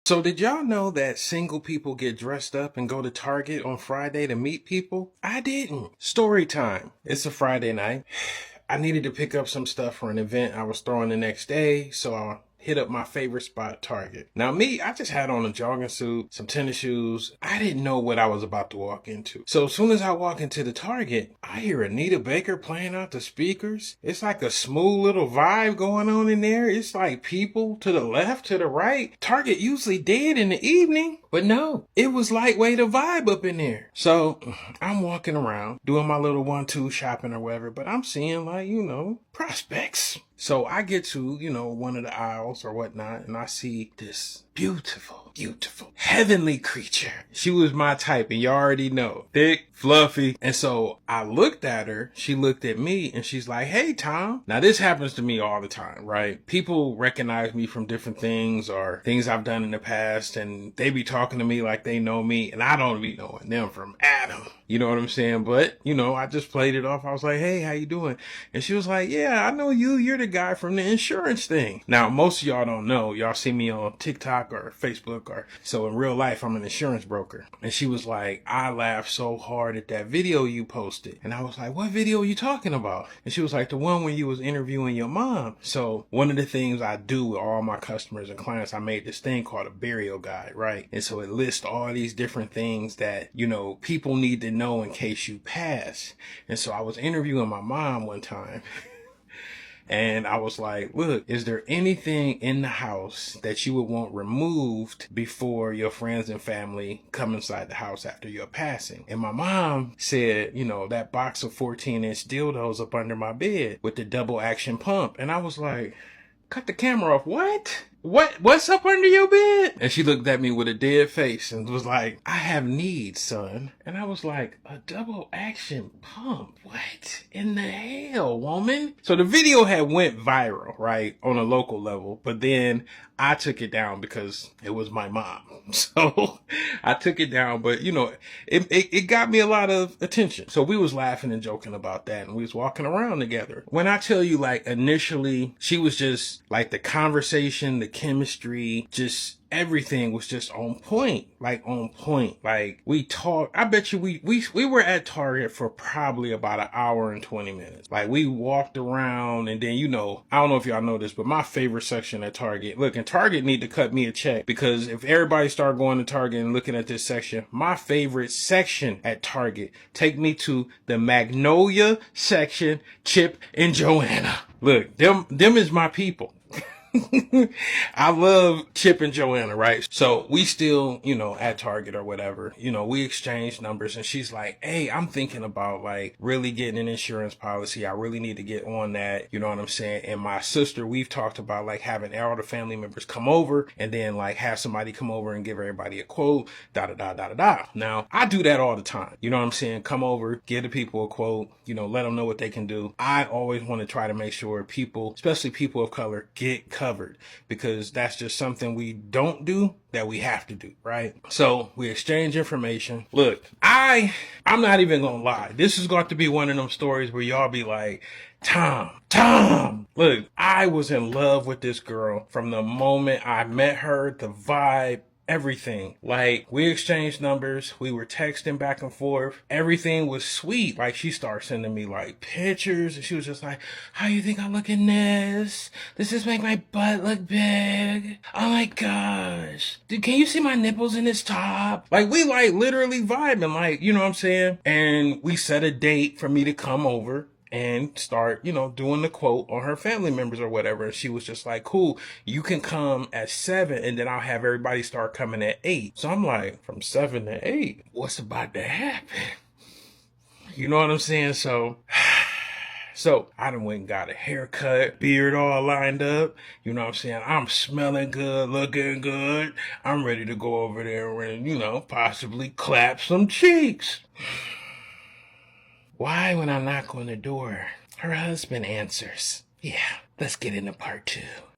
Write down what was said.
So did y'all know that single people get dressed up and go to Target on Friday to meet people? I didn't. Story time. It's a Friday night. I needed to pick up some stuff for an event I was throwing the next day, so I hit up my favorite spot, Target. Now me, I just had on a jogging suit, some tennis shoes. I didn't know what I was about to walk into. So as soon as I walk into the Target, I hear Anita Baker playing out the speakers. It's like a smooth little vibe going on in there. It's like people to the left, to the right. Target usually dead in the evening, but no, it was lightweight a vibe up in there. So I'm walking around doing my little 1-2 shopping or whatever, but I'm seeing like, prospects. So I get to, one of the aisles or whatnot, and I see this beautiful, heavenly creature. She was my type, and you already know. Thick, fluffy. And so I looked at her, she looked at me, and she's like, "Hey, Tom." Now this happens to me all the time, right? People recognize me from different things or things I've done in the past, and they be talking to me like they know me, and I don't be knowing them from Adam. You know what I'm saying? But, I just played it off. I was like, "Hey, how you doing?" And she was like, "Yeah, I know you. You're the guy from the insurance thing." Now, most of y'all don't know. Y'all see me on TikTok or Facebook, or so in real life, I'm an insurance broker. And she was like, "I laughed so hard at that video you posted." And I was like, "What video are you talking about?" And she was like, "The one when you was interviewing your mom." So one of the things I do with all my customers and clients, I made this thing called a burial guide, right? And so it lists all these different things that, people need to know in case you pass. And so I was interviewing my mom one time. And I was like, "Look, is there anything in the house that you would want removed before your friends and family come inside the house after your passing?" And my mom said, "That box of 14-inch dildos up under my bed with the double action pump." And I was like, "Cut the camera off. What? What's up under your bed?" And she looked at me with a dead face and was like, "I have needs, son." And I was like, "A double action pump? What in the hell, woman?" So the video had went viral, right, on a local level, but then I took it down because it was my mom. So I took it down, but it got me a lot of attention. So we was laughing and joking about that, and we was walking around together. When I tell you, like, initially, she was just like the conversation, the chemistry, just everything was just on point. Like we talked. I bet you we were at Target for probably about an hour and 20 minutes. Like we walked around, and then I don't know if y'all know this, but my favorite section at Target. Look, and Target need to cut me a check, because if everybody start going to Target and looking at this section, my favorite section at Target, take me to the Magnolia section, Chip and Joanna. Look, them is my people. I love Chip and Joanna, right? So we still, at Target or whatever, we exchange numbers, and she's like, "Hey, I'm thinking about like really getting an insurance policy. I really need to get on that." You know what I'm saying? And my sister, we've talked about like having all the family members come over, and then like have somebody come over and give everybody a quote, da. Now, I do that all the time. You know what I'm saying? Come over, give the people a quote, let them know what they can do. I always want to try to make sure people, especially people of color, get covered, because that's just something we don't do that we have to do, right? So we exchange information. Look, I'm not even gonna lie. This is going to be one of them stories where y'all be like, Tom. Look, I was in love with this girl from the moment I met her. The vibe, everything. Like, we exchanged numbers, we were texting back and forth, everything was sweet. Like, she started sending me like pictures, and she was just like, "How you think I look in this? Does this make my butt look big? Oh my gosh, dude, can you see my nipples in this top?" Like, we like literally vibing, like, you know what I'm saying? And we set a date for me to come over and start, doing the quote on her family members or whatever. And she was just like, "Cool, you can come at 7, and then I'll have everybody start coming at 8. So I'm like, from 7 to 8, what's about to happen? You know what I'm saying? So I done went and got a haircut, beard all lined up. You know what I'm saying? I'm smelling good, looking good. I'm ready to go over there and, possibly clap some cheeks. Why, when I knock on the door, her husband answers? Yeah, let's get into part 2.